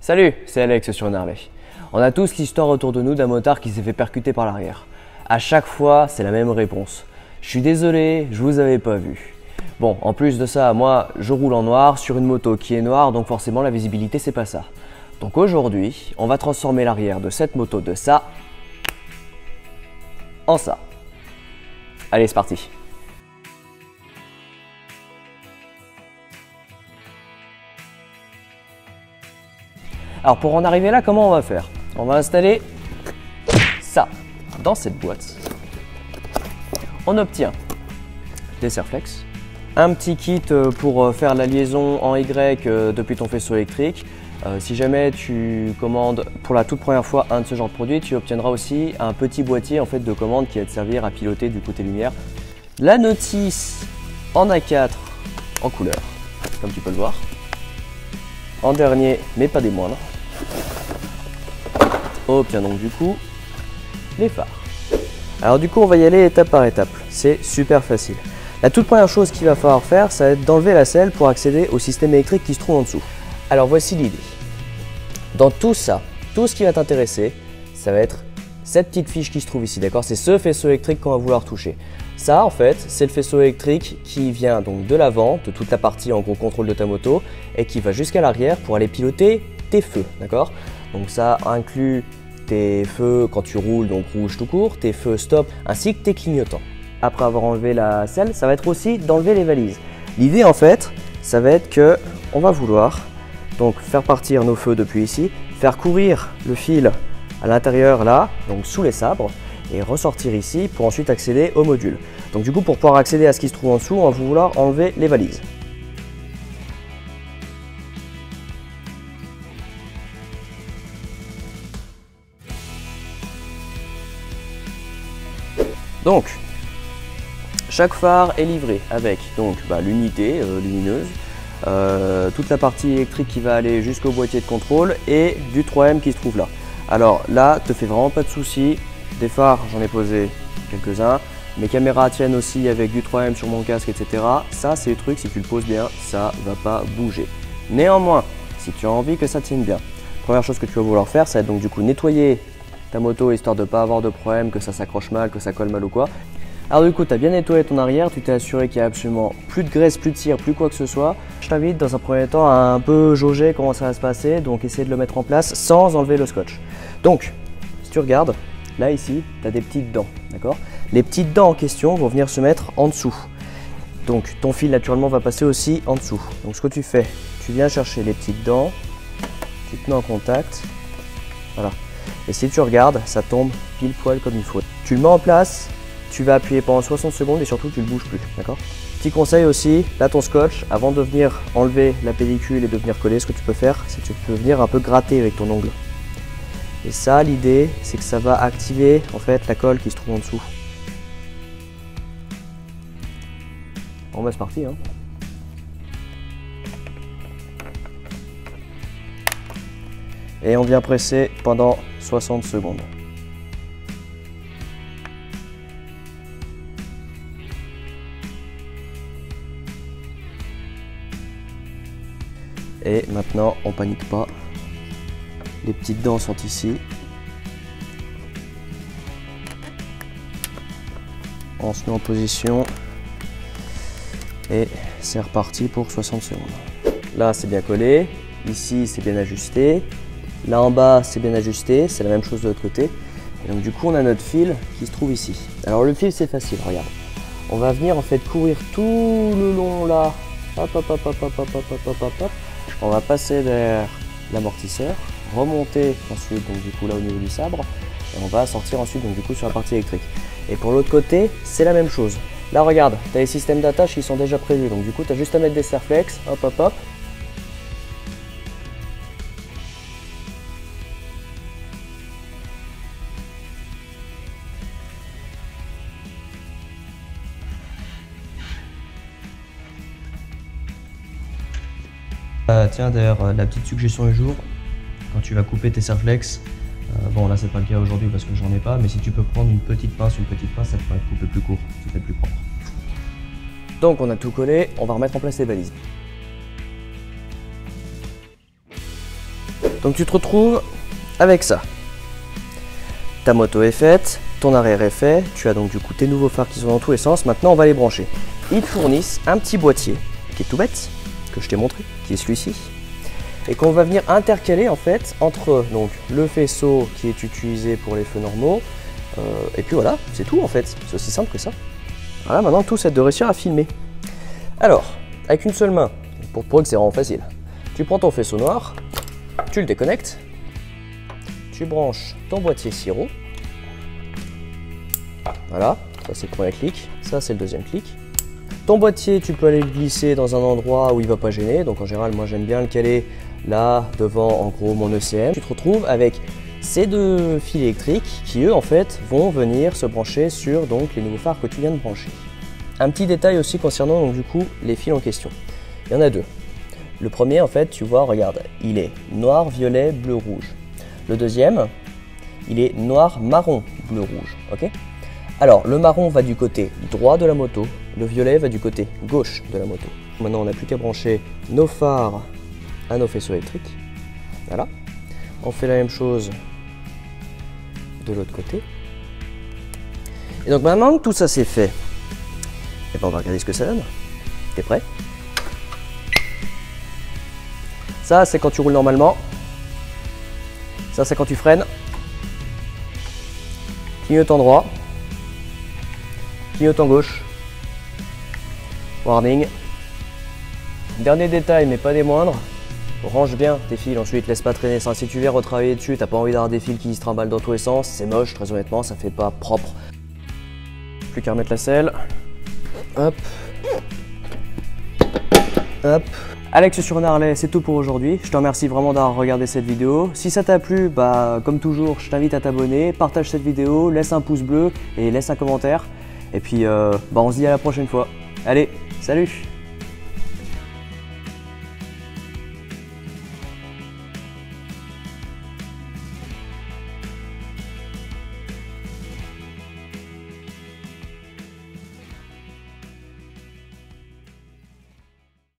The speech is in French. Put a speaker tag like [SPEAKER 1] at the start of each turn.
[SPEAKER 1] Salut, c'est Alex sur Énervé. On a tous l'histoire autour de nous d'un motard qui s'est fait percuter par l'arrière. À chaque fois, c'est la même réponse. Je suis désolé, je vous avais pas vu. Bon, en plus de ça, moi, je roule en noir sur une moto qui est noire, donc forcément la visibilité c'est pas ça. Donc aujourd'hui, on va transformer l'arrière de cette moto de ça en ça. Allez, c'est parti. Alors pour en arriver là, comment on va faire? On va installer ça dans cette boîte. On obtient des serflex, un petit kit pour faire la liaison en Y depuis ton faisceau électrique. Si jamais tu commandes pour la toute première fois un de ce genre de produit, tu obtiendras aussi un petit boîtier en fait de commande qui va te servir à piloter du côté lumière. La notice en A4 en couleur, comme tu peux le voir. En dernier, mais pas des moindres, on obtient donc du coup les phares. Alors du coup on va y aller étape par étape, c'est super facile. La toute première chose qu'il va falloir faire, ça va être d'enlever la selle pour accéder au système électrique qui se trouve en dessous. Alors voici l'idée. Dans tout ça, tout ce qui va t'intéresser, ça va être cette petite fiche qui se trouve ici, d'accord? C'est ce faisceau électrique qu'on va vouloir toucher. Ça en fait, c'est le faisceau électrique qui vient donc de l'avant, de toute la partie en gros contrôle de ta moto, et qui va jusqu'à l'arrière pour aller piloter tes feux, d'accord? Donc ça inclut tes feux quand tu roules, donc rouge tout court, tes feux stop, ainsi que tes clignotants. Après avoir enlevé la selle, ça va être aussi d'enlever les valises. L'idée en fait, ça va être que on va vouloir donc faire partir nos feux depuis ici, faire courir le fil à l'intérieur là, donc sous les sabres, et ressortir ici pour ensuite accéder au module. Donc du coup, pour pouvoir accéder à ce qui se trouve en dessous, on va vouloir enlever les valises. Donc, chaque phare est livré avec l'unité lumineuse, toute la partie électrique qui va aller jusqu'au boîtier de contrôle et du 3M qui se trouve là. Alors là, te fais vraiment pas de soucis, des phares j'en ai posé quelques-uns, mes caméras tiennent aussi avec du 3M sur mon casque, etc. Ça c'est le truc, si tu le poses bien, ça va pas bouger. Néanmoins, si tu as envie que ça tienne bien, première chose que tu vas vouloir faire, ça va être donc du coup nettoyer ta moto histoire de ne pas avoir de problème, que ça s'accroche mal, que ça colle mal ou quoi. Alors du coup, tu as bien nettoyé ton arrière, tu t'es assuré qu'il n'y a absolument plus de graisse, plus de cire, plus quoi que ce soit. Je t'invite dans un premier temps à un peu jauger comment ça va se passer, donc essayer de le mettre en place sans enlever le scotch. Donc, si tu regardes, là ici, tu as des petites dents, d'accord? Les petites dents en question vont venir se mettre en dessous. Donc ton fil naturellement va passer aussi en dessous. Donc ce que tu fais, tu viens chercher les petites dents, tu te mets en contact, voilà. Et si tu regardes, ça tombe pile poil comme il faut. Tu le mets en place, tu vas appuyer pendant 60 secondes et surtout tu ne le bouges plus, d'accord? Petit conseil aussi, là ton scotch, avant de venir enlever la pellicule et de venir coller, ce que tu peux faire, c'est que tu peux venir un peu gratter avec ton ongle. Et ça, l'idée, c'est que ça va activer en fait la colle qui se trouve en dessous. Bon bah c'est parti hein. Et on vient presser pendant 60 secondes. Et maintenant, on panique pas. Les petites dents sont ici. On se met en position. Et c'est reparti pour 60 secondes. Là, c'est bien collé. Ici, c'est bien ajusté. Là en bas, c'est bien ajusté. C'est la même chose de l'autre côté. Et donc du coup, on a notre fil qui se trouve ici. Alors le fil, c'est facile, regarde. On va venir en fait courir tout le long là. Hop, hop, hop, hop, hop, hop, hop, hop, hop, hop. On va passer derrière l'amortisseur, remonter ensuite donc du coup là au niveau du sabre. Et on va sortir ensuite donc du coup sur la partie électrique. Et pour l'autre côté, c'est la même chose. Là regarde, tu as les systèmes d'attache qui sont déjà prévus. Donc du coup, tu as juste à mettre des serflex. Hop, hop, hop. Tiens d'ailleurs, la petite suggestion du jour, quand tu vas couper tes serflex, bon là c'est pas le cas aujourd'hui parce que j'en ai pas, mais si tu peux prendre une petite pince, ça te permet de couper plus court, ça fait plus propre. Donc on a tout collé, on va remettre en place les balises. Donc tu te retrouves avec ça. Ta moto est faite, ton arrière est fait, tu as donc du coup tes nouveaux phares qui sont dans tous les sens. Maintenant on va les brancher. Ils te fournissent un petit boîtier qui est tout bête, que je t'ai montré, qui est celui-ci, et qu'on va venir intercaler en fait entre donc, le faisceau qui est utilisé pour les feux normaux, et puis voilà, c'est tout en fait, c'est aussi simple que ça. Voilà, maintenant tout c'est de réussir à filmer. Alors, avec une seule main, pour que c'est vraiment facile, tu prends ton faisceau noir, tu le déconnectes, tu branches ton boîtier sirop, voilà, ça c'est le premier clic, ça c'est le deuxième clic. Ton boîtier, tu peux aller le glisser dans un endroit où il ne va pas gêner, donc en général moi j'aime bien le caler là devant en gros mon ECM. Tu te retrouves avec ces deux fils électriques qui eux en fait vont venir se brancher sur donc les nouveaux phares que tu viens de brancher. Un petit détail aussi concernant donc du coup les fils en question. Il y en a deux. Le premier en fait tu vois, regarde, il est noir, violet, bleu, rouge. Le deuxième, il est noir, marron, bleu, rouge. Ok ? Alors le marron va du côté droit de la moto, le violet va du côté gauche de la moto. Maintenant on n'a plus qu'à brancher nos phares à nos faisceaux électriques. Voilà. On fait la même chose de l'autre côté. Et donc maintenant que tout ça c'est fait, et ben on va regarder ce que ça donne. T'es prêt? Ça c'est quand tu roules normalement. Ça c'est quand tu freines. Clignotant droit. Clignotant gauche. Warning. Dernier détail mais pas des moindres. Range bien tes fils, ensuite laisse pas traîner ça. Si tu viens retravailler dessus, t'as pas envie d'avoir des fils qui se trimballent dans tous les sens, c'est moche, très honnêtement, ça fait pas propre. Plus qu'à remettre la selle. Hop. Hop. Alex sur un Harley, c'est tout pour aujourd'hui. Je te remercie vraiment d'avoir regardé cette vidéo. Si ça t'a plu, bah comme toujours, je t'invite à t'abonner, partage cette vidéo, laisse un pouce bleu et laisse un commentaire. Et puis on se dit à la prochaine fois. Allez, salut!